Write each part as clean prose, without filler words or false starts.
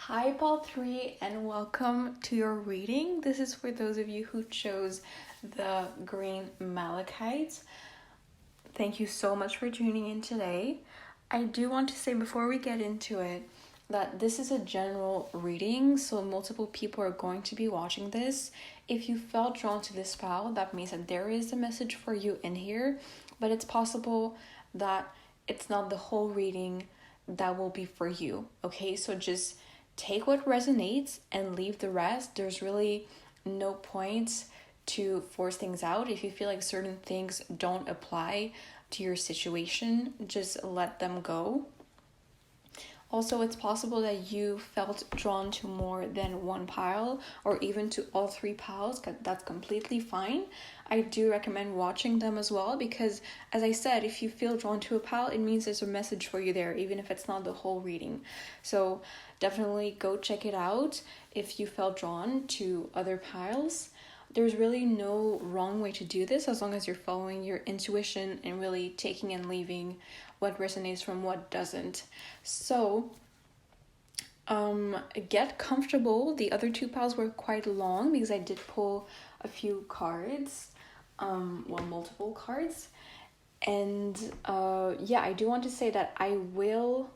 Hi, Paul 3, and welcome to your reading. This is for those of you who chose the green malachite. Thank you so much for tuning in today. I do want to say before we get into it that this is a general reading, so multiple people are going to be watching this. If you felt drawn to this file, that means that there is a message for you in here, but it's possible that it's not the whole reading that will be for you. Okay, so just take what resonates and leave the rest. There's really no point to force things out. If you feel like certain things don't apply to your situation, just let them go. Also, it's possible that you felt drawn to more than one pile or even to all three piles. That's completely fine. I do recommend watching them as well because, as I said, if you feel drawn to a pile, it means there's a message for you there, even if it's not the whole reading. So definitely go check it out if you felt drawn to other piles. There's really no wrong way to do this as long as you're following your intuition and really taking and leaving what resonates from what doesn't. So get comfortable. The other two piles were quite long because I did pull a few cards, multiple cards. And I do want to say that I will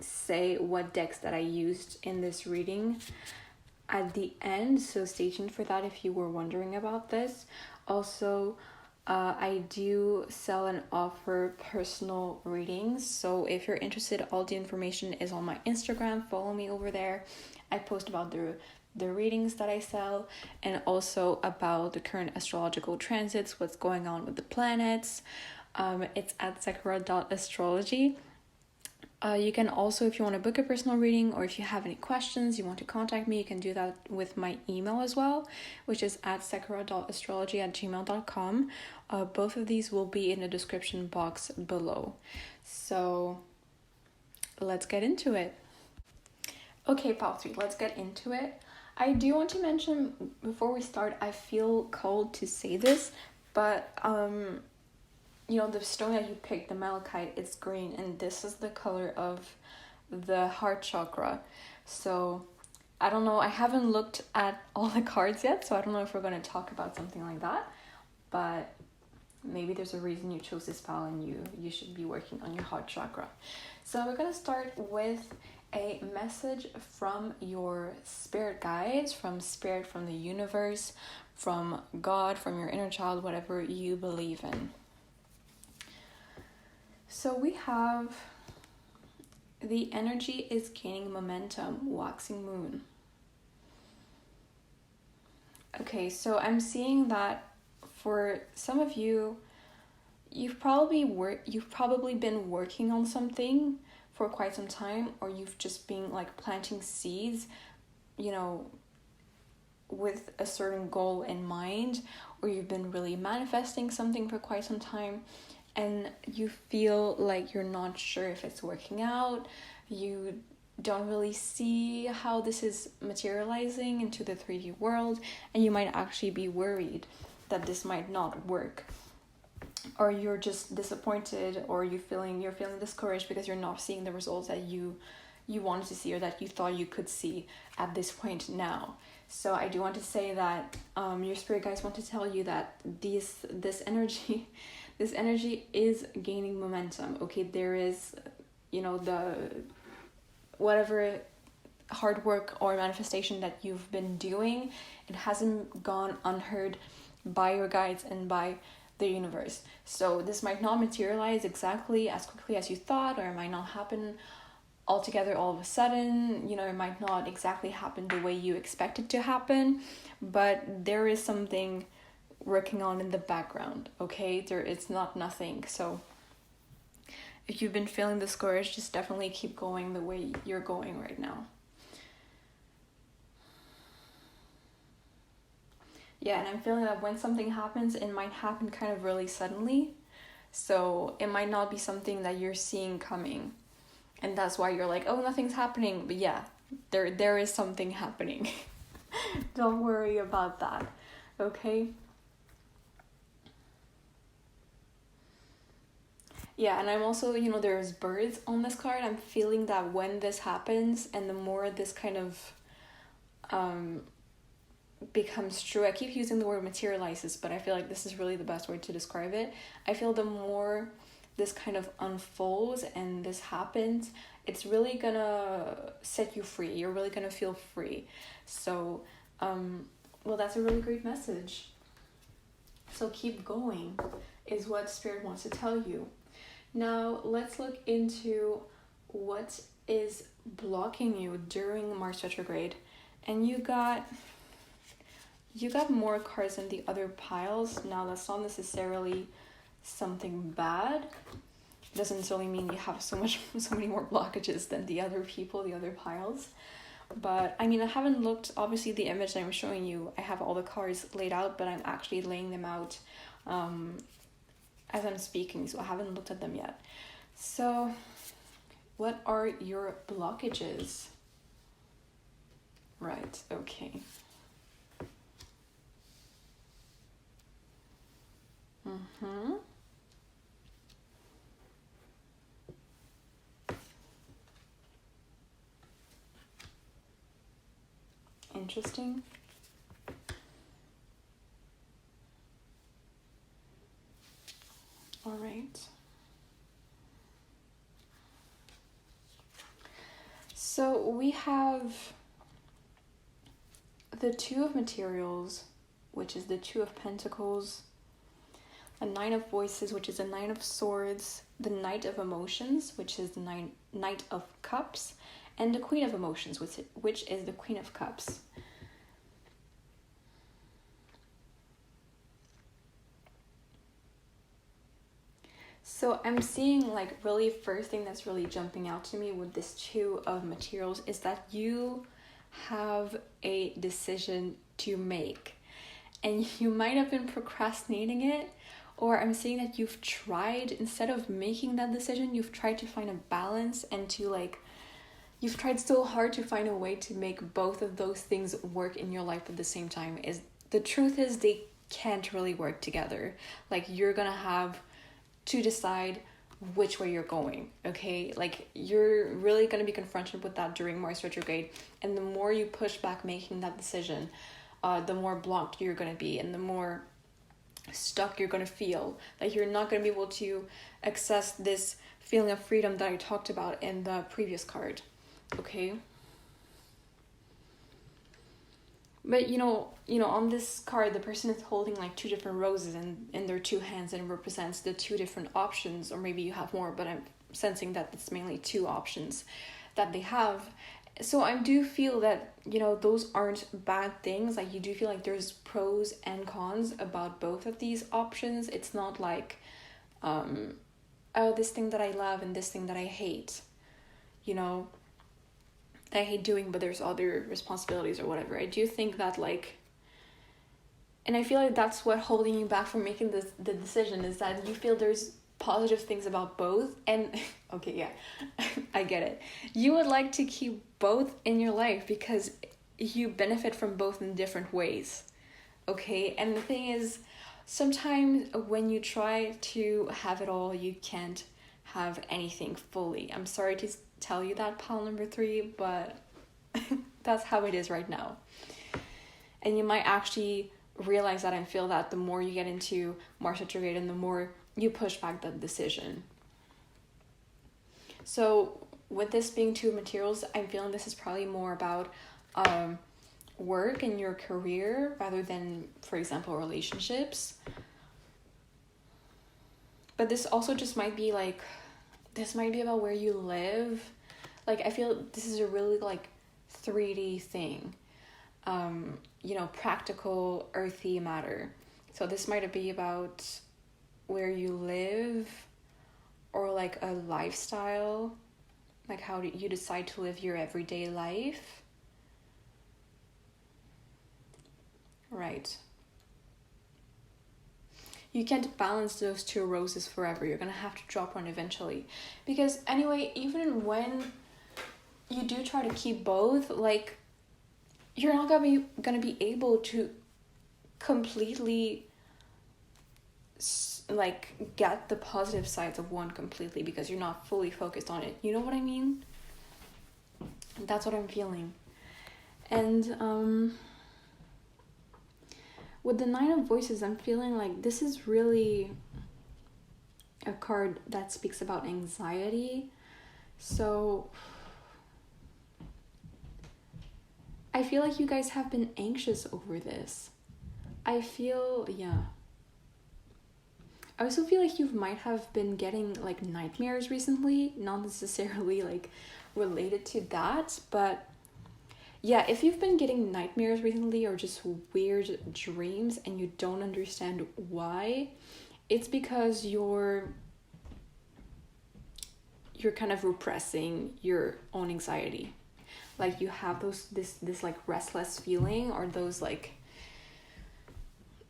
say what decks that I used in this reading at the end, so stay tuned for that if you were wondering about this. Also, I do sell and offer personal readings, so if you're interested, all the information is on my Instagram. Follow me over there. I post about the readings that I sell and also about the current astrological transits, what's going on with the planets. It's at sakura.astrology. You can also, if you want to book a personal reading or if you have any questions, you want to contact me, you can do that with my email as well, which is at sakura.astrology@gmail.com. Both of these will be in the description box below. So let's get into it. Okay, Pal 3, let's get into it. I do want to mention before we start, I feel called to say this, but the stone that you picked, the malachite, it's green, and this is the color of the heart chakra. So I don't know, I haven't looked at all the cards yet, so I don't know if we're going to talk about something like that, but maybe there's a reason you chose this file and you should be working on your heart chakra. So we're going to start with a message from your spirit guides, from spirit, from the universe, from God, from your inner child, whatever you believe in. So we have the energy is gaining momentum, waxing moon. Okay, so I'm seeing that for some of you, you've probably been working on something for quite some time, or you've just been like planting seeds, with a certain goal in mind, or you've been really manifesting something for quite some time. And you feel like you're not sure if it's working out. You don't really see how this is materializing into the 3D world, and you might actually be worried that this might not work. Or you're just disappointed, or you're feeling discouraged because you're not seeing the results that you wanted to see or that you thought you could see at this point now. So I do want to say that your spirit guides want to tell you that this energy is gaining momentum. Okay, there is, the whatever hard work or manifestation that you've been doing, it hasn't gone unheard by your guides and by the universe. So this might not materialize exactly as quickly as you thought, or it might not happen altogether all of a sudden. It might not exactly happen the way you expect it to happen, but there is something working on in the background. Okay, it's not nothing. So if you've been feeling discouraged, just definitely keep going the way you're going right now. Yeah, and I'm feeling that when something happens, it might happen kind of really suddenly, so it might not be something that you're seeing coming, and that's why you're like, oh, nothing's happening. But yeah, there is something happening. Don't worry about that. Okay. Yeah, and I'm also, there's birds on this card. I'm feeling that when this happens and the more this kind of becomes true, I keep using the word materializes, but I feel like this is really the best word to describe it. I feel the more this kind of unfolds and this happens, it's really gonna set you free. You're really gonna feel free. So, well, that's a really great message. So keep going is what Spirit wants to tell you. Now, let's look into what is blocking you during Mars retrograde. And you got more cards than the other piles. Now, that's not necessarily something bad. It doesn't necessarily mean you have so many more blockages than the other people, the other piles. But I mean, I haven't looked, obviously the image that I'm showing you, I have all the cards laid out, but I'm actually laying them out as I'm speaking, so I haven't looked at them yet. So, what are your blockages? Right, okay. Interesting. All right. So we have the Two of Materials, which is the Two of Pentacles, a Nine of Voices, which is a Nine of Swords, the Knight of Emotions, which is the Knight of Cups, and the Queen of Emotions, which is the Queen of Cups. So I'm seeing, like, really first thing that's really jumping out to me with this Two of Materials is that you have a decision to make. And you might have been procrastinating it, or I'm seeing that you've tried, instead of making that decision, you've tried to find a balance and to, like, you've tried so hard to find a way to make both of those things work in your life at the same time. The truth is they can't really work together. Like, you're gonna have to decide which way you're going, okay? Like, you're really going to be confronted with that during Mars retrograde, and the more you push back making that decision, the more blocked you're going to be, and the more stuck you're going to feel. Like, you're not going to be able to access this feeling of freedom that I talked about in the previous card, okay? But on this card, the person is holding like two different roses in their two hands, and it represents the two different options, or maybe you have more, but I'm sensing that it's mainly two options that they have. So I do feel that, those aren't bad things. Like, you do feel like there's pros and cons about both of these options. It's not like, this thing that I love and this thing that I hate, I hate doing, but there's other responsibilities or whatever. I do think that, like, and I feel like that's what holding you back from making the decision is that you feel there's positive things about both. And okay, yeah, I get it. You would like to keep both in your life because you benefit from both in different ways, okay? And the thing is, sometimes when you try to have it all, you can't have anything fully. I'm sorry to tell you that, pile number 3, but that's how it is right now. And you might actually realize that and feel that the more you get into Mars retrograde and the more you push back that decision. So with this being Two Materials, I'm feeling this is probably more about work and your career rather than, for example, relationships. But this also just might be like, this might be about where you live. Like, I feel this is a really, like, 3D thing. Practical, earthy matter. So this might be about where you live, or, like, a lifestyle. Like, how do you decide to live your everyday life? Right. You can't balance those two roses forever. You're gonna have to drop one eventually. Because anyway, even when you do try to keep both, like, you're not gonna be able to completely like get the positive sides of one completely because you're not fully focused on it. You know what I mean? That's what I'm feeling. And with the Nine of Voices, I'm feeling like this is really a card that speaks about anxiety. So I feel like you guys have been anxious over this. I also feel like you might have been getting like nightmares recently, not necessarily like related to that, but yeah, if you've been getting nightmares recently or just weird dreams and you don't understand why, it's because you're kind of repressing your own anxiety. Like you have this like restless feeling, or those like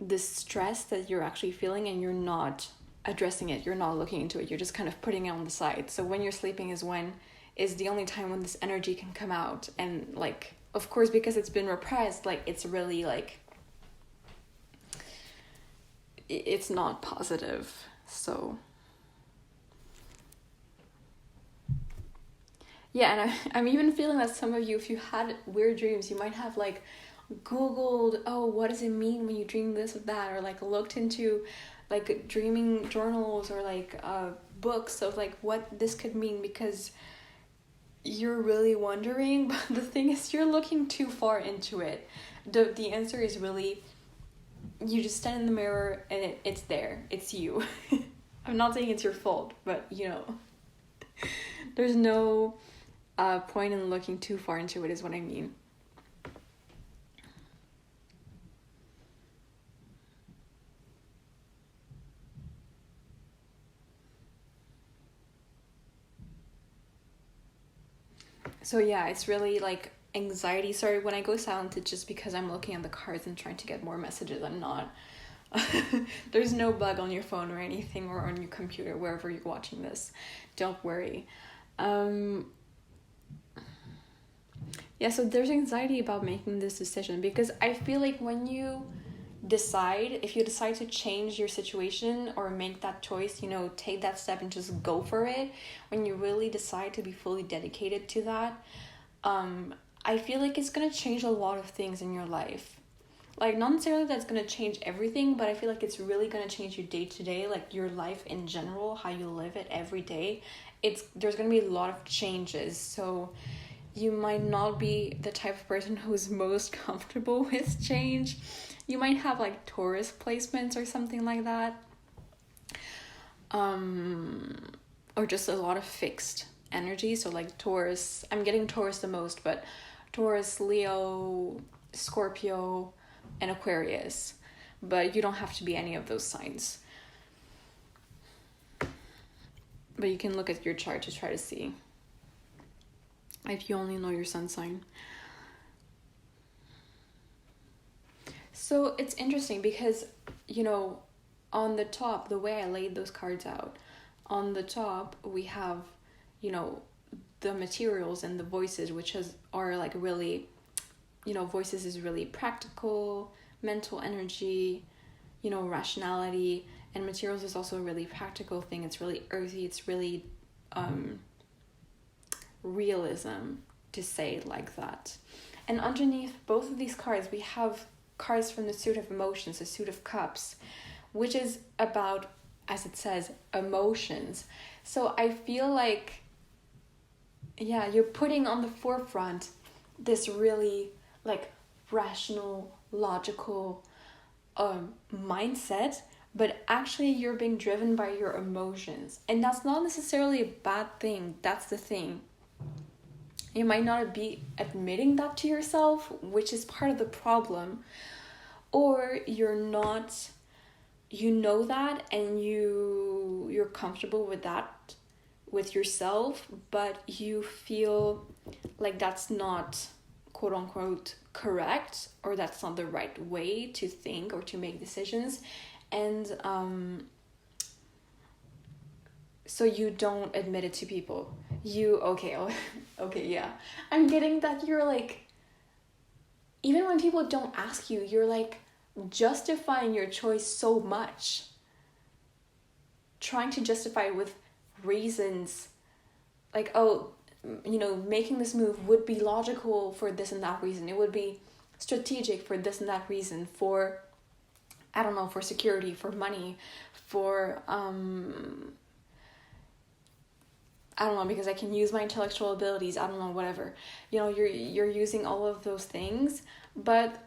this stress that you're actually feeling, and you're not addressing it, you're not looking into it, you're just kind of putting it on the side. So when you're sleeping is the only time when this energy can come out. And like, of course, because it's been repressed, like it's really like it's not positive. So yeah, and I'm even feeling that some of you, if you had weird dreams, you might have like Googled, oh, what does it mean when you dream this or that, or like looked into like dreaming journals or like books of like what this could mean, because you're really wondering. But the thing is, you're looking too far into it. The answer is really, you just stand in the mirror and it's there, it's you. I'm not saying it's your fault, but you know, there's no point in looking too far into it, is what I mean. So yeah, it's really like anxiety. Sorry, when I go silent, it's just because I'm looking at the cards and trying to get more messages. I'm not. There's no bug on your phone or anything, or on your computer, wherever you're watching this. Don't worry. Yeah, so there's anxiety about making this decision, because I feel like when you if you decide to change your situation or make that choice, you know, take that step and just go for it, when you really decide to be fully dedicated to that, I feel like it's gonna change a lot of things in your life. Like, not necessarily that's gonna change everything, but I feel like it's really gonna change your day-to-day, like your life in general, how you live it every day. There's gonna be a lot of changes. So you might not be the type of person who's most comfortable with change. You might have like Taurus placements or something like that. Or just a lot of fixed energy. So like Taurus, I'm getting Taurus the most, but Taurus, Leo, Scorpio, and Aquarius. But you don't have to be any of those signs. But you can look at your chart to try to see, if you only know your sun sign. So it's interesting because, you know, on the top, the way I laid those cards out, on the top we have, you know, the materials and the voices, which are like really, you know, voices is really practical, mental energy, you know, rationality, and materials is also a really practical thing. It's really earthy, it's really realism, to say it like that. And underneath both of these cards, we have cards from the suit of emotions, the suit of cups, which is about, as it says, emotions. So I feel like, yeah, you're putting on the forefront this really like rational, logical mindset, but actually you're being driven by your emotions. And that's not necessarily a bad thing. That's the thing. You might not be admitting that to yourself, which is part of the problem. Or you're not, you know that, and you're comfortable with that, with yourself, but you feel like that's not quote unquote correct, or that's not the right way to think or to make decisions. And so you don't admit it to people. Okay, yeah. I'm getting that you're like, even when people don't ask you, you're like justifying your choice so much. trying to justify it with reasons like, oh, making this move would be logical for this and that reason. It would be strategic for this and that reason, for, I don't know, for security, for money, for, I don't know, because I can use my intellectual abilities, I don't know, whatever. You're using all of those things, but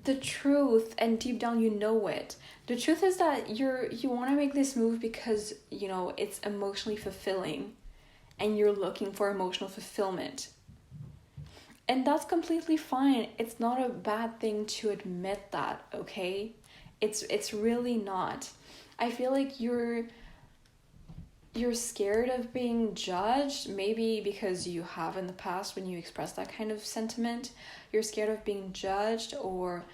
the truth, and deep down you know it, the truth is that you want to make this move because it's emotionally fulfilling and you're looking for emotional fulfillment, and that's completely fine. It's not a bad thing to admit that, okay? It's really not. I feel like you're scared of being judged, maybe because you have in the past when you express that kind of sentiment. You're scared of being judged, or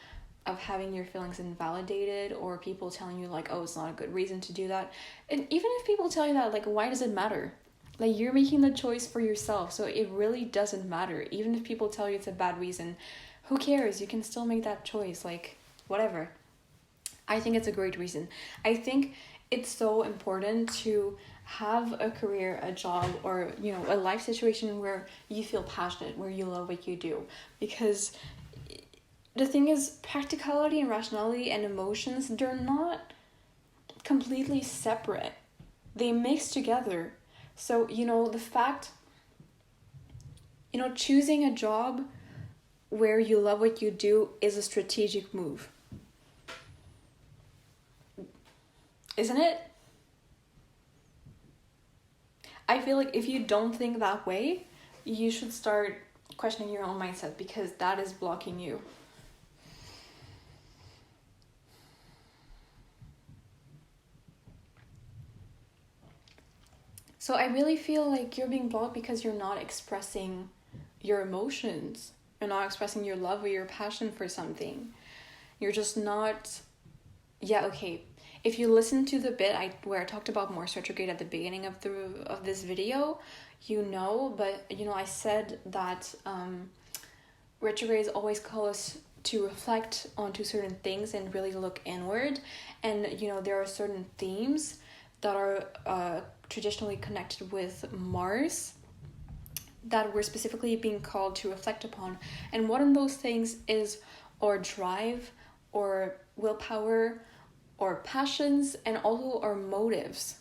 of having your feelings invalidated, or people telling you like, oh, it's not a good reason to do that. And even if people tell you that, like, why does it matter? Like, you're making the choice for yourself, so it really doesn't matter. Even if people tell you it's a bad reason, who cares? You can still make that choice, like, whatever. I think it's a great reason. I think it's so important to have a career, a job, or a life situation where you feel passionate, where you love what you do. Because the thing is, practicality and rationality and emotions, they're not completely separate. They mix together. So the fact, choosing a job where you love what you do is a strategic move, isn't it? I feel like if you don't think that way, you should start questioning your own mindset, because that is blocking you. So I really feel like you're being blocked because you're not expressing your emotions. You're not expressing your love or your passion for something. You're just not... Yeah, okay. If you listen to the bit where I talked about Mars retrograde at the beginning of this video, but I said that retrogrades always call us to reflect onto certain things and really look inward. And there are certain themes that are traditionally connected with Mars that we're specifically being called to reflect upon. And one of those things is our drive, or willpower, or passions, and also our motives.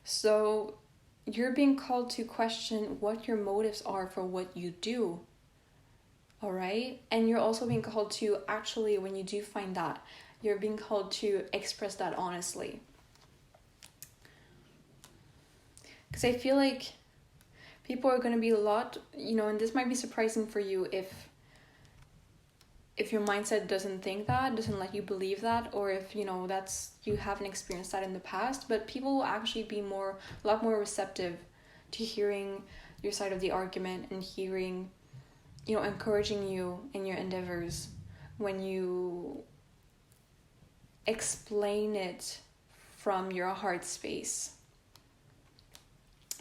So you're being called to question what your motives are for what you do. All right? And you're also being called to, actually, when you do find that, you're being called to express that honestly. Because I feel like people are going to be a lot, and this might be surprising for you if your mindset doesn't think that, doesn't let you believe that, or if you haven't experienced that in the past. But people will actually be a lot more receptive to hearing your side of the argument and hearing, encouraging you in your endeavors when you explain it from your heart space.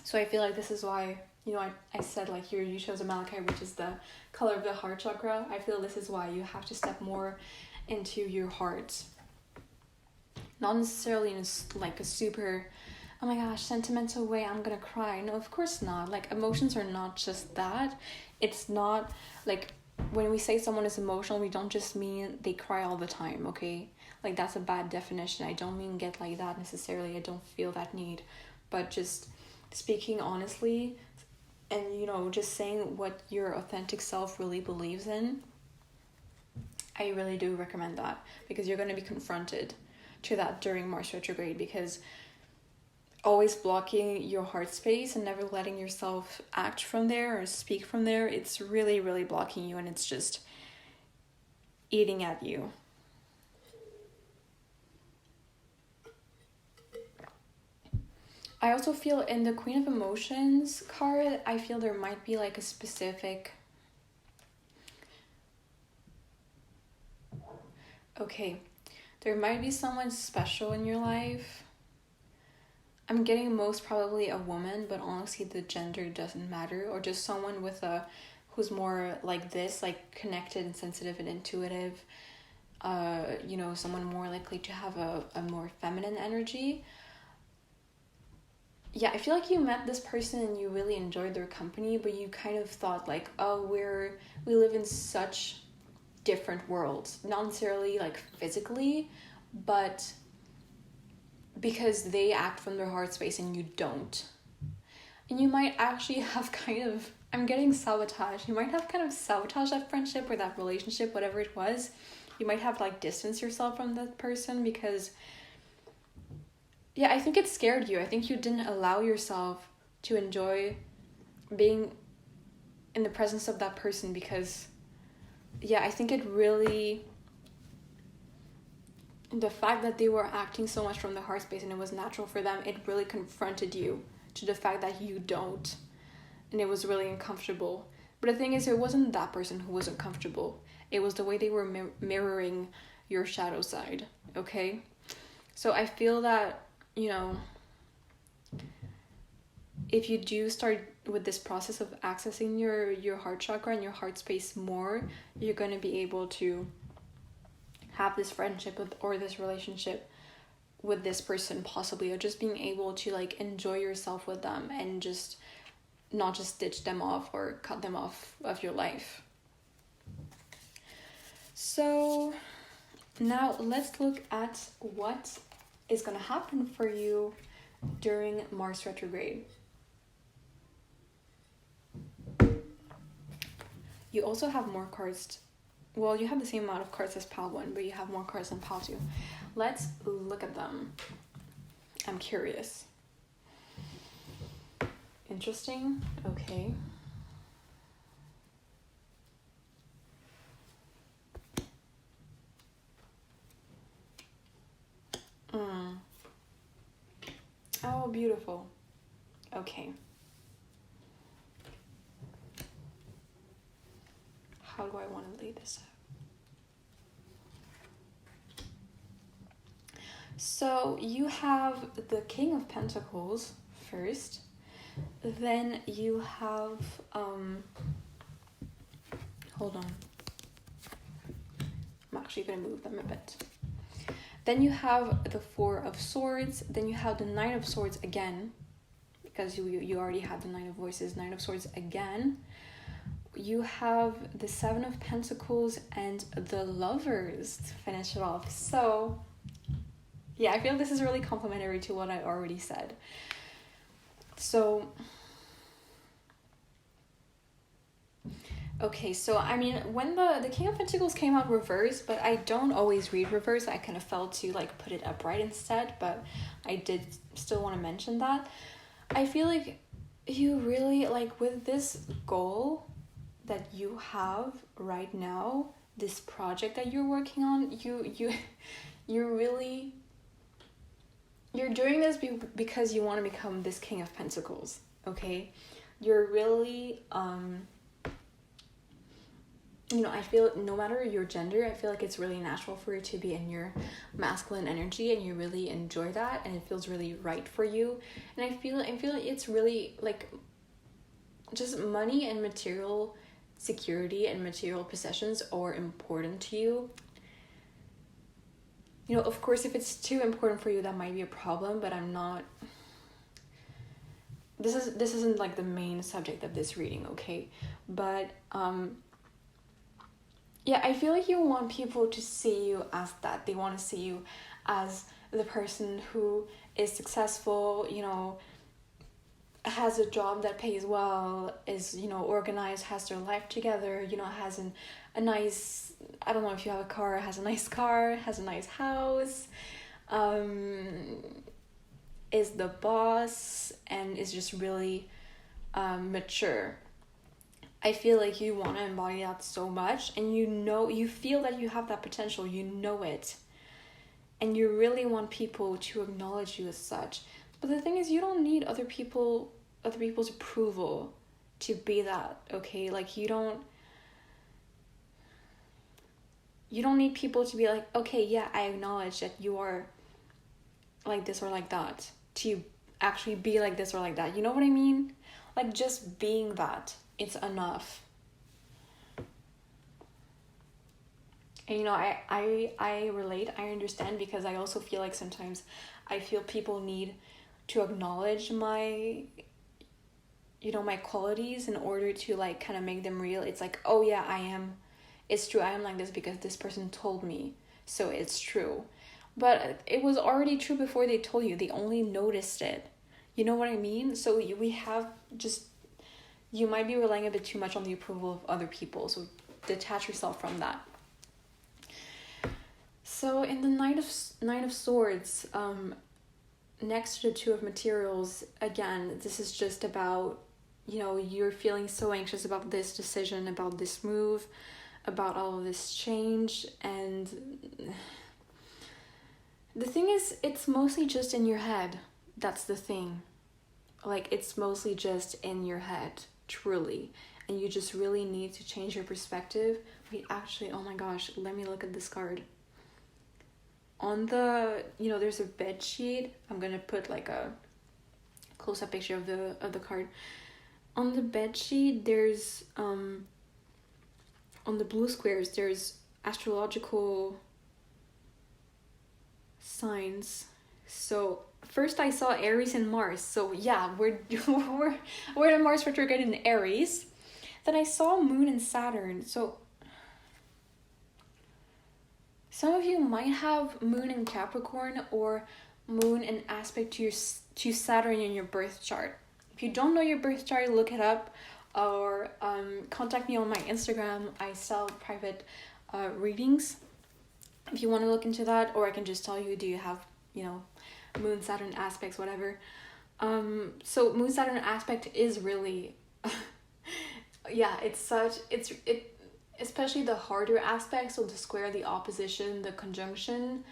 So I feel like this is why, I said like you chose a malachite, which is the color of the heart chakra. I feel this is why you have to step more into your heart. Not necessarily in a super, oh my gosh, sentimental way, I'm gonna cry. No, of course not. Like, emotions are not just that. It's not like when we say someone is emotional, we don't just mean they cry all the time, okay? Like, that's a bad definition. I don't mean get like that necessarily. I don't feel that need. But just speaking honestly and, just saying what your authentic self really believes in, I really do recommend that, because you're going to be confronted to that during Mars retrograde, because always blocking your heart space and never letting yourself act from there or speak from there, it's really, really blocking you, and it's just eating at you. I also feel in the Queen of Emotions card, I feel there might be like a specific... Okay, there might be someone special in your life. I'm getting most probably a woman, but honestly the gender doesn't matter. Or just someone who's more like this, like connected and sensitive and intuitive. Someone more likely to have a more feminine energy. yeah, I feel like you met this person and you really enjoyed their company, but you kind of thought like, oh, we live in such different worlds, not necessarily like physically, but because they act from their heart space and you don't. And you might actually have kind of, I'm getting sabotaged. You might have kind of sabotaged that friendship or that relationship, whatever it was. You might have like distanced yourself from that person because, yeah, I think it scared you. I think you didn't allow yourself to enjoy being in the presence of that person because, yeah, I think it really, the fact that they were acting so much from the heart space and it was natural for them, it really confronted you to the fact that you don't. And it was really uncomfortable. But the thing is, it wasn't that person who wasn't comfortable. It was the way they were mirroring your shadow side, okay? So I feel that, you know, if you do start with this process of accessing your heart chakra and your heart space more, you're going to be able to have this friendship with, or this relationship with this person possibly, or just being able to like enjoy yourself with them and just not just stitch them off or cut them off of your life. So now let's look at what is going to happen for you during Mars retrograde. You also have more cards. Well, you have the same amount of cards as Pal 1, but you have more cards than Pal 2. Let's look at them. I'm curious. Interesting. Okay. Oh, beautiful. Okay. How do I want to lay this out? So you have the King of Pentacles first. Then you have, hold on. I'm actually going to move them a bit. Then you have the Four of Swords. Then you have the Knight of Swords again, because you already had the Knight of Voices, Knight of Swords again. You have the Seven of Pentacles and the Lovers to finish it off. So, yeah, I feel this is really complementary to what I already said. So, okay, so I mean, when the King of Pentacles came out reverse, but I don't always read reverse. I kind of felt to like put it upright instead, but I did still want to mention that. I feel like you really, like, with this goal that you have right now, this project that you're working on, you're really, you're doing this because you want to become this King of Pentacles, okay? You're really, you know, I feel no matter your gender, I feel like it's really natural for you to be in your masculine energy and you really enjoy that and it feels really right for you. And I feel it's really like just money and material security and material possessions are important to you. You know, of course, if it's too important for you, that might be a problem, but I'm not... This isn't like the main subject of this reading, okay? But, yeah, I feel like you want people to see you as that. They want to see you as the person who is successful, you know, has a job that pays well, is, you know, organized, has their life together, you know, has a nice, I don't know if you have a car, has a nice car, has a nice house, is the boss, and is just really mature. I feel like you want to embody that so much, and you feel that you have that potential, you know it, and you really want people to acknowledge you as such. But the thing is, you don't need other people's approval to be that, okay? Like, you don't need people to be like, okay, yeah, I acknowledge that you are like this or like that, to actually be like this or like that. You know what I mean? Like, just being that, it's enough. And, you know, I relate, I understand, because I also feel like sometimes I feel people need to acknowledge my, you know, my qualities in order to like kind of make them real. It's like, oh yeah, it's true, I am like this because this person told me, so it's true. But it was already true before they told you. They only noticed it. You know what I mean? So we have just, you might be relying a bit too much on the approval of other people. So detach yourself from that. So in the Knight of Swords, next to the Two of Materials, again, this is just about, you know, you're feeling so anxious about this decision, about this move, about all of this change. And the thing is, it's mostly just in your head. That's the thing. Like, it's mostly just in your head, truly. And you just really need to change your perspective. Wait, actually, oh my gosh, let me look at this card. On the, you know, there's a bed sheet. I'm gonna put like a close-up picture of the card. On the bed sheet, there's on the blue squares, there's astrological signs. So first I saw Aries and Mars. So yeah, we're in Mars retrograde in Aries. Then I saw Moon and Saturn. So some of you might have Moon in Capricorn or Moon in aspect to Saturn in your birth chart. If you don't know your birth chart, look it up, or contact me on my Instagram. I sell private readings if you want to look into that, or I can just tell you, do you have, you know, Moon Saturn aspects, whatever. So Moon Saturn aspect is really yeah, especially the harder aspects, so the square, the opposition, the conjunction,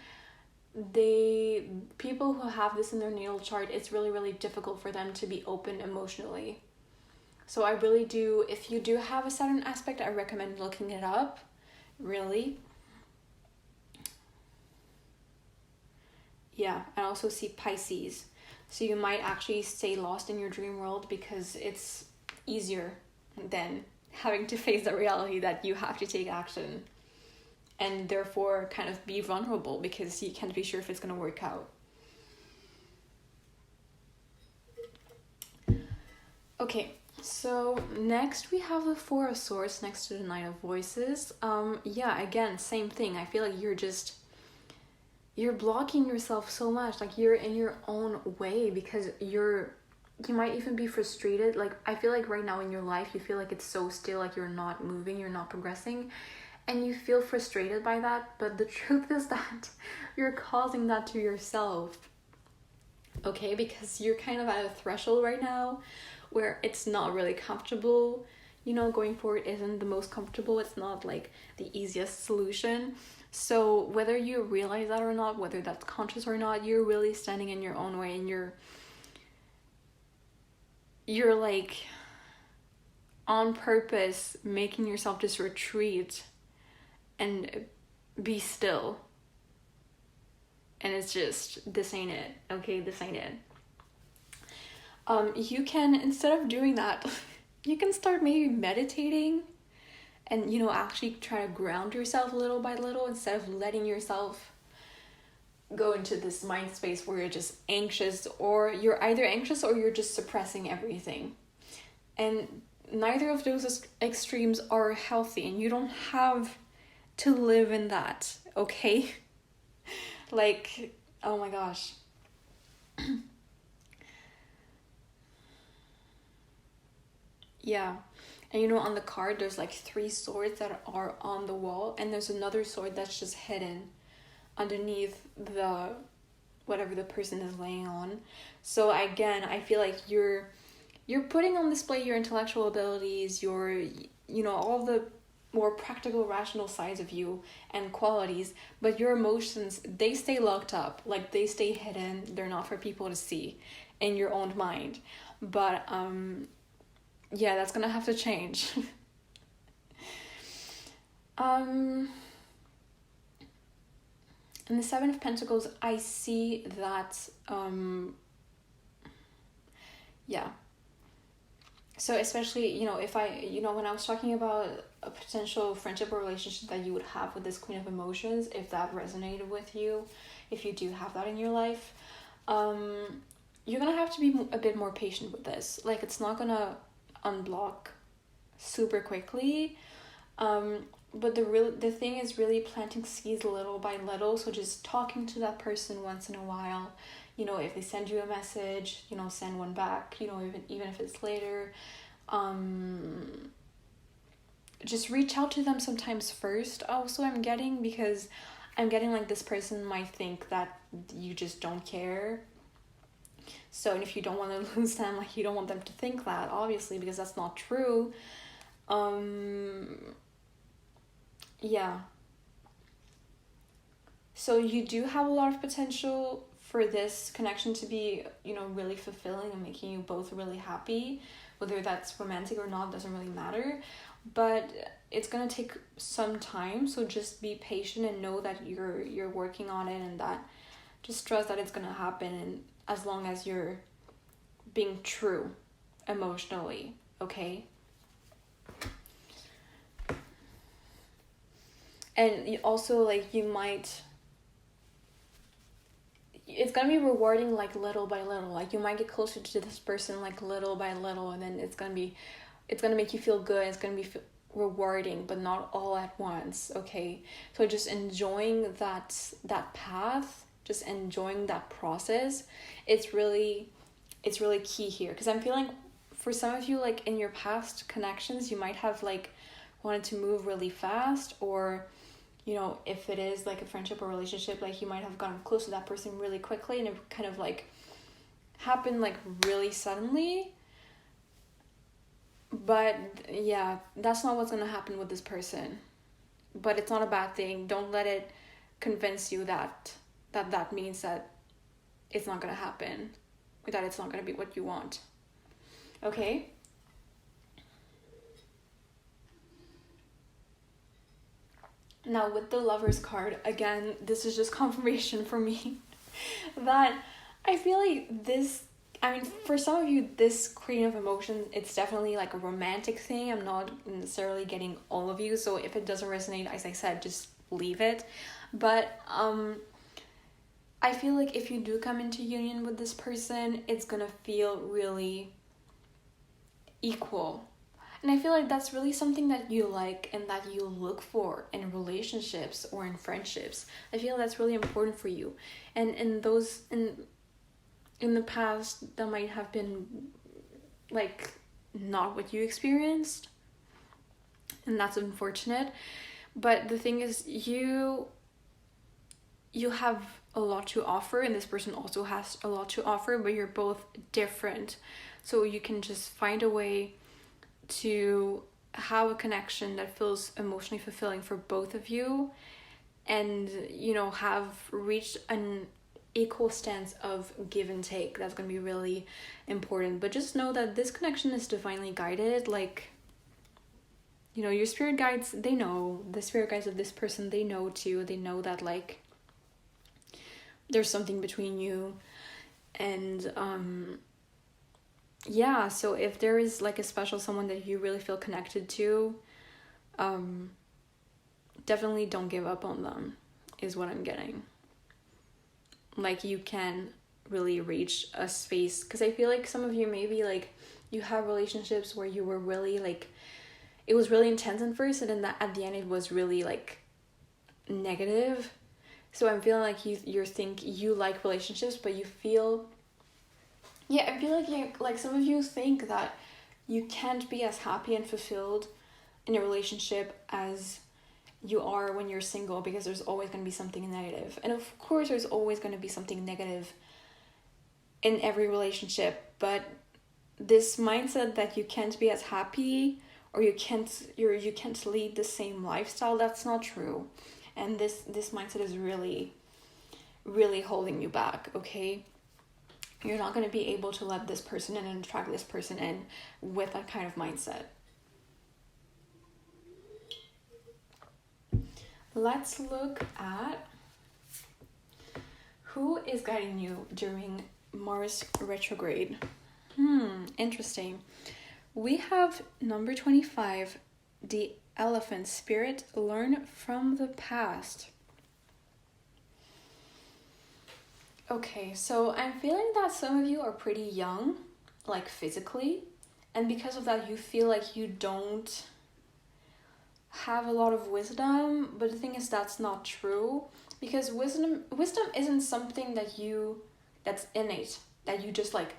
people who have this in their natal chart, it's really, really difficult for them to be open emotionally. So I really do, if you do have a Saturn aspect, I recommend looking it up, really. Yeah, I also see Pisces. So you might actually stay lost in your dream world because it's easier than having to face the reality that you have to take action. And therefore kind of be vulnerable because you can't be sure if it's going to work out. Okay, so next we have the Four of Swords next to the Knight of Voices. Yeah, again, same thing. I feel like you're blocking yourself so much. Like, you're in your own way because you might even be frustrated. Like, I feel like right now in your life, you feel like it's so still, like you're not moving, you're not progressing. And you feel frustrated by that, but the truth is that you're causing that to yourself, okay? Because you're kind of at a threshold right now where it's not really comfortable. You know, going forward isn't the most comfortable. It's not like the easiest solution. So whether you realize that or not, whether that's conscious or not, you're really standing in your own way, and you're like on purpose making yourself just retreat and be still. And it's just, this ain't it, okay? This ain't it. You can, instead of doing that, you can start maybe meditating and, you know, actually try to ground yourself little by little instead of letting yourself go into this mind space where you're just anxious, or you're either anxious or you're just suppressing everything. And neither of those extremes are healthy, and you don't have to live in that, okay? Like, oh my gosh. Yeah. And you know, on the card, there's like 3 swords that are on the wall, and there's another sword that's just hidden underneath the whatever the person is laying on. So again, I feel like you're putting on display your intellectual abilities, your, you know, all the more practical, rational sides of you and qualities, but your emotions, they stay locked up, like they stay hidden. They're not for people to see in your own mind. But yeah, that's gonna have to change. In the Seven of Pentacles, I see that yeah. So especially, you know, when I was talking about a potential friendship or relationship that you would have with this Queen of Emotions, if that resonated with you, if you do have that in your life, you're gonna have to be a bit more patient with this. Like, it's not gonna unblock super quickly. But the thing is really planting seeds little by little. So just talking to that person once in a while. You know, if they send you a message, you know, send one back. You know, even if it's later. Just reach out to them sometimes first. Also, I'm getting like this person might think that you just don't care. So, and if you don't want to lose them, like, you don't want them to think that, obviously, because that's not true. Yeah. So you do have a lot of potential for this connection to be, you know, really fulfilling and making you both really happy. Whether that's romantic or not doesn't really matter. But it's gonna take some time, so just be patient and know that you're working on it, and that just trust that it's gonna happen, and as long as you're being true emotionally, okay? And also, like, it's gonna be rewarding, like, little by little. Like, you might get closer to this person, like, little by little, and then it's gonna make you feel good. It's gonna be rewarding, but not all at once, okay? So just enjoying that path, just enjoying that process. It's really key here, because I'm feeling for some of you, like, in your past connections, you might have, like, wanted to move really fast, or, you know, if it is like a friendship or relationship, like, you might have gotten close to that person really quickly, and it kind of, like, happened, like, really suddenly. But yeah, that's not what's gonna happen with this person. But it's not a bad thing. Don't let it convince you that means that it's not gonna happen, or that it's not gonna be what you want. Okay? Now, with the Lover's card, again, this is just confirmation for me that I feel like this, I mean, for some of you, this creative emotion, it's definitely like a romantic thing. I'm not necessarily getting all of you, so if it doesn't resonate, as I said, just leave it. But I feel like if you do come into union with this person, it's gonna feel really equal. And I feel like that's really something that you like and that you look for in relationships or in friendships. I feel that's really important for you. And in the past, that might have been, like, not what you experienced. And that's unfortunate. But the thing is, you have a lot to offer, and this person also has a lot to offer, but you're both different. So you can just find a way to have a connection that feels emotionally fulfilling for both of you, and, you know, have reached an equal stance of give and take. That's going to be really important. But just know that this connection is divinely guided. Like, you know, your spirit guides, they know. The spirit guides of this person, they know too. They know that, like, there's something between you. And yeah, so if there is, like, a special someone that you really feel connected to, definitely don't give up on them, is what I'm getting. Like, you can really reach a space, because I feel like some of you, maybe, like, you have relationships where you were really, like, it was really intense at first, and then at the end it was really, like, negative. So I'm feeling like you like relationships, but you feel, yeah, I feel like some of you think that you can't be as happy and fulfilled in a relationship as you are when you're single, because there's always going to be something negative. And of course there's always going to be something negative in every relationship, but this mindset that you can't be as happy, or you can't lead the same lifestyle, that's not true. And this mindset is really, really holding you back, okay? You're not going to be able to let this person in and attract this person in with that kind of mindset. Let's look at who is guiding you during Mars retrograde. Interesting. We have number 25, the Elephant Spirit, learn from the past. Okay, so I'm feeling that some of you are pretty young, like physically, and because of that, you feel like you don't have a lot of wisdom. But the thing is, that's not true, because wisdom isn't something that's innate, that you just like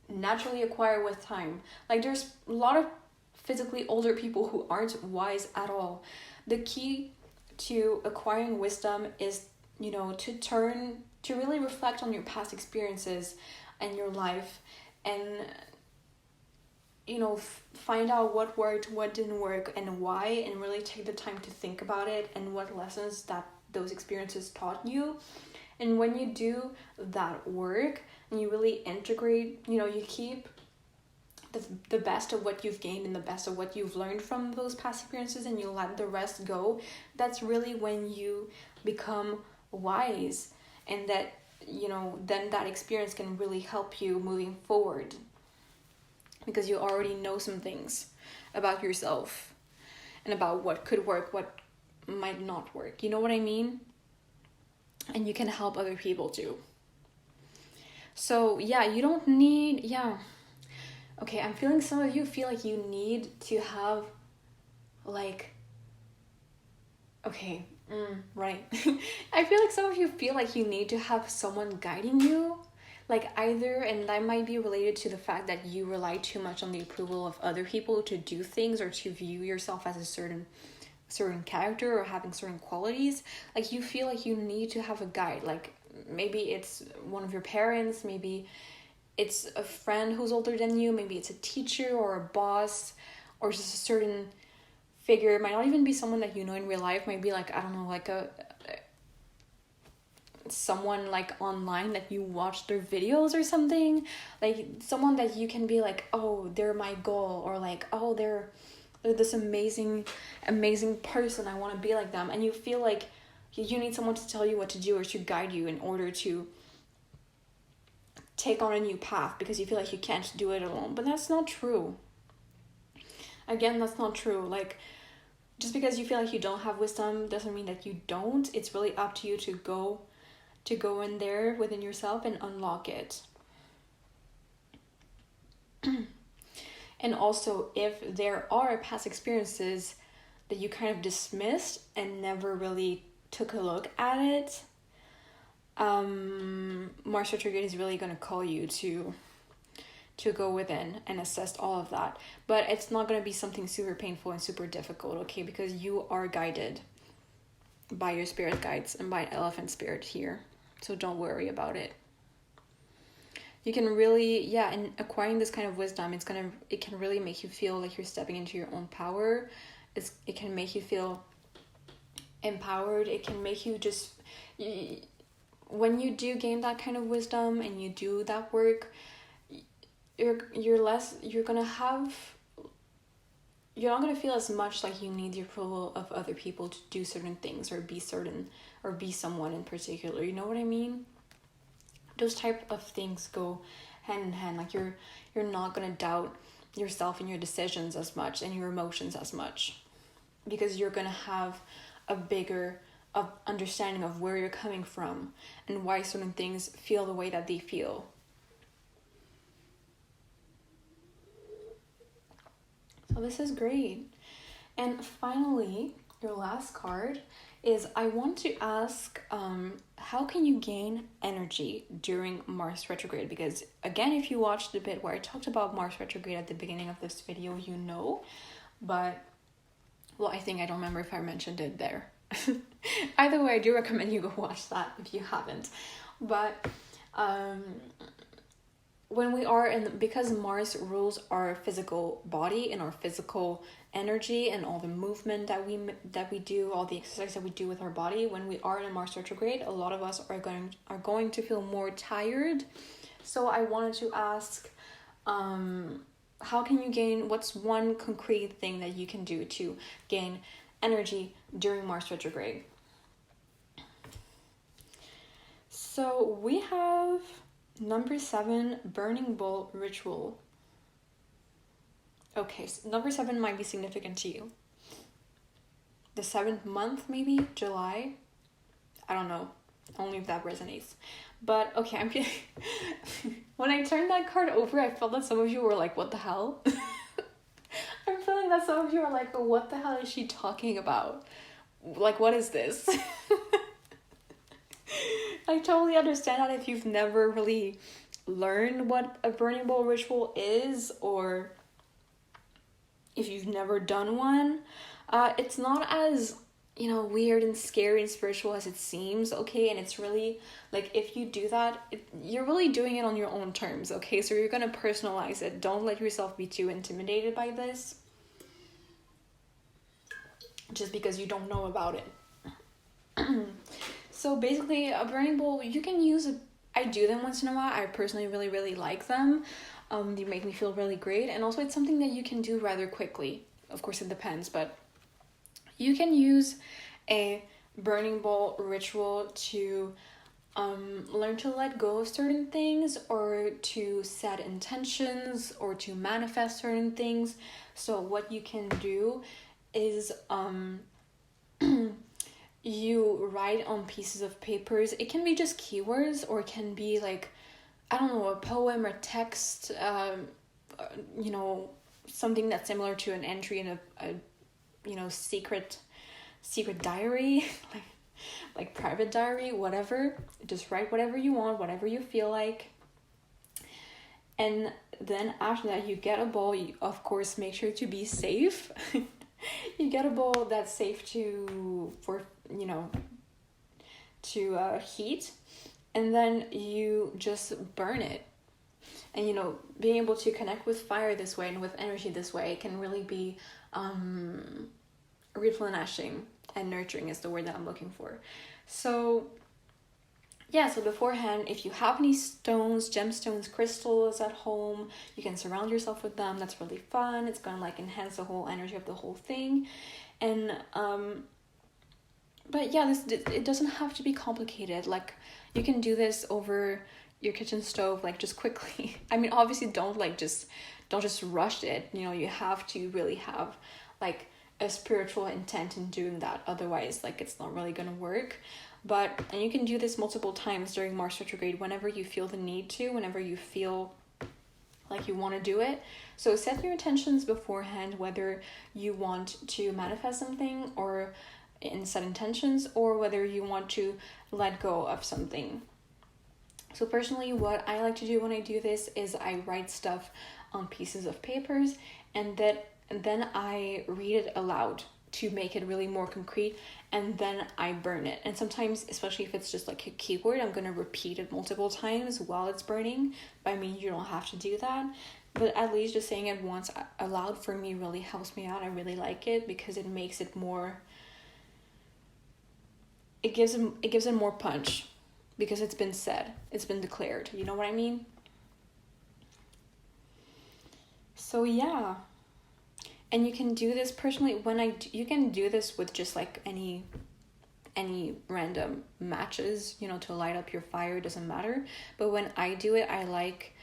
naturally acquire with time. Like there's a lot of physically older people who aren't wise at all. The key to acquiring wisdom is, to really reflect on your past experiences and your life, and find out what worked, what didn't work, and why, and really take the time to think about it and what lessons that those experiences taught you. And when you do that work and you really integrate, you keep the best of what you've gained and the best of what you've learned from those past experiences, and you let the rest go, that's really when you become wise. And that, then that experience can really help you moving forward, because you already know some things about yourself and about what could work, what might not work. You know what I mean? And you can help other people too. So yeah, you don't need, okay, I'm feeling some of you feel like you need to have like, okay, right. I feel like some of you feel like you need to have someone guiding you, like either, and that might be related to the fact that you rely too much on the approval of other people to do things, or to view yourself as a certain character or having certain qualities. Like you feel like you need to have a guide, like maybe it's one of your parents, maybe it's a friend who's older than you, maybe it's a teacher or a boss, or just a certain figure. It might not even be someone that you know in real life, might be like, I don't know, like someone like online that you watch their videos or something, like someone that you can be like, oh, they're my goal, or like, oh, they're this amazing person, I want to be like them. And you feel like you need someone to tell you what to do or to guide you in order to take on a new path, because you feel like you can't do it alone. But that's not true. Again, that's not true. Like, just because you feel like you don't have wisdom doesn't mean that you don't. It's really up to you to go in there within yourself and unlock it. And also, if there are past experiences that you kind of dismissed and never really took a look at it, Mars Retrograde is really going to call you to go within and assess all of that. But it's not going to be something super painful and super difficult, okay? Because you are guided by your spirit guides and by elephant spirit here. So don't worry about it. You can really, and acquiring this kind of wisdom, it can really make you feel like you're stepping into your own power. It can make you feel empowered. It can make you just, when you do gain that kind of wisdom and you do that work, you're not gonna feel as much like you need the approval of other people to do certain things or be someone in particular. You know what I mean? Those type of things go hand in hand. Like you're not gonna doubt yourself and your decisions as much and your emotions as much, because you're gonna have a bigger understanding of where you're coming from and why certain things feel the way that they feel. So this is great. And finally, your last card is, I want to ask, how can you gain energy during Mars retrograde? Because again, if you watched the bit where I talked about Mars retrograde at the beginning of this video, you know, but, well, I think I don't remember if I mentioned it there. Either way, I do recommend you go watch that if you haven't. But when we are because Mars rules our physical body and our physical energy and all the movement that we do, all the exercise that we do with our body, when we are in a Mars retrograde, a lot of us are going to feel more tired. So I wanted to ask, how can you what's one concrete thing that you can do to gain energy during Mars retrograde? So we have number 7, burning bowl ritual. Okay, so number 7 might be significant to you. The 7th month, maybe July. I don't know. only if that resonates. But okay, when I turned that card over, I felt that some of you were like, what the hell? I'm feeling that some of you are like, oh, what the hell is she talking about? Like, what is this? I totally understand that if you've never really learned what a burning bowl ritual is, or if you've never done one, it's not as, weird and scary and spiritual as it seems, okay? And it's really, like, if you do that, you're really doing it on your own terms, okay? So you're gonna personalize it. Don't let yourself be too intimidated by this, just because you don't know about it. So basically, a burning bowl, you can use it. I do them once in a while. I personally really, really like them. They make me feel really great. And also, it's something that you can do rather quickly. Of course, it depends, but you can use a burning bowl ritual to learn to let go of certain things, or to set intentions, or to manifest certain things. So what you can do is you write on pieces of papers. It can be just keywords, or it can be like, I don't know, a poem or text, something that's similar to an entry in a secret diary, like private diary, whatever. Just write whatever you want, whatever you feel like. And then after that, you get a bowl. You, of course, make sure to be safe. You get a bowl that's safe to heat, and then you just burn it. And being able to connect with fire this way and with energy this way can really be replenishing and nurturing is the word that I'm looking for. So beforehand, if you have any stones, gemstones, crystals at home, you can surround yourself with them. That's really fun. It's gonna enhance the whole energy of the whole thing. And but yeah, it doesn't have to be complicated. Like, you can do this over your kitchen stove, just quickly. I mean, obviously don't just rush it. You have to really have a spiritual intent in doing that. Otherwise, it's not really gonna work. And you can do this multiple times during Mars retrograde, whenever you feel the need to, whenever you feel like you want to do it. So set your intentions beforehand, whether you want to manifest something or set intentions, or whether you want to let go of something. So personally, what I like to do when I do this is I write stuff on pieces of papers, and then I read it aloud to make it really more concrete, and then I burn it. And sometimes, especially if it's just a keyword, I'm going to repeat it multiple times while it's burning. But I mean, you don't have to do that, but at least just saying it once aloud for me really helps me out. I really like it because it makes it more, it gives it more punch, because it's been said, it's been declared, you know what I mean? So yeah. And you can do this personally you can do this with just any random matches, to light up your fire, doesn't matter. But when I do it, I like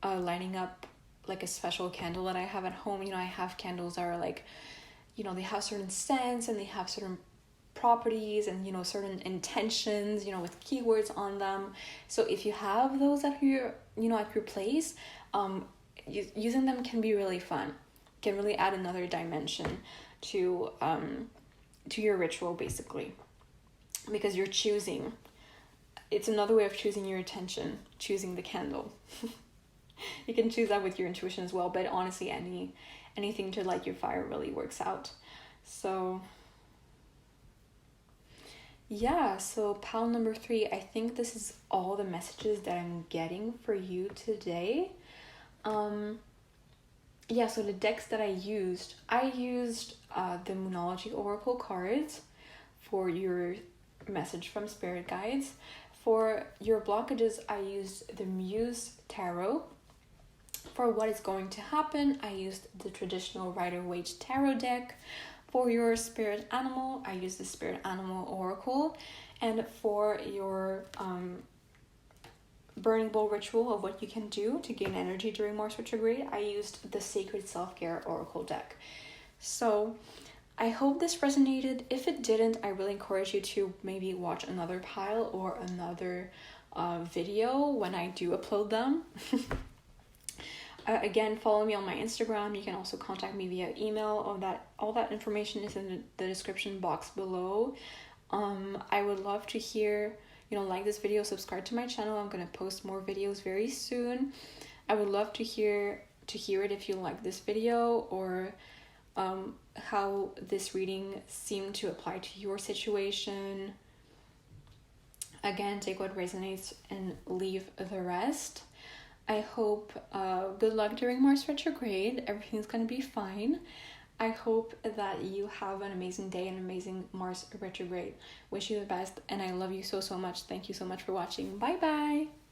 lighting up a special candle that I have at home. I have candles that are they have certain scents, and they have certain properties, and certain intentions, with keywords on them. So if you have those at your place, using them can be really fun. Can really add another dimension to your ritual, basically, because you're choosing. It's another way of choosing your attention, choosing the candle. You can choose that with your intuition as well, but honestly, anything to light your fire really works out. So yeah, so pal number 3, I think this is all the messages that I'm getting for you today. Yeah, so the decks that I used the Moonology Oracle cards for your message from spirit guides. For your blockages, I used the Muse Tarot. For what is going to happen, I used the traditional Rider-Waite Tarot deck. For your spirit animal, I used the Spirit Animal Oracle. And for your burning bowl ritual of what you can do to gain energy during Mars retrograde, I used the Sacred Self-Care Oracle deck. So I hope this resonated. If it didn't, I really encourage you to maybe watch another pile or another video when I do upload them. Again, follow me on my Instagram. You can also contact me via email. All that information is in the description box below. I would love to hear, like this video, subscribe to my channel. I'm gonna post more videos very soon. I would love to hear it if you like this video, or how this reading seemed to apply to your situation. Again, take what resonates and leave the rest. I hope good luck during Mars retrograde. Everything's gonna be fine. I hope that you have an amazing day, an amazing Mars retrograde. Wish you the best, and I love you so much. Thank you so much for watching. Bye bye.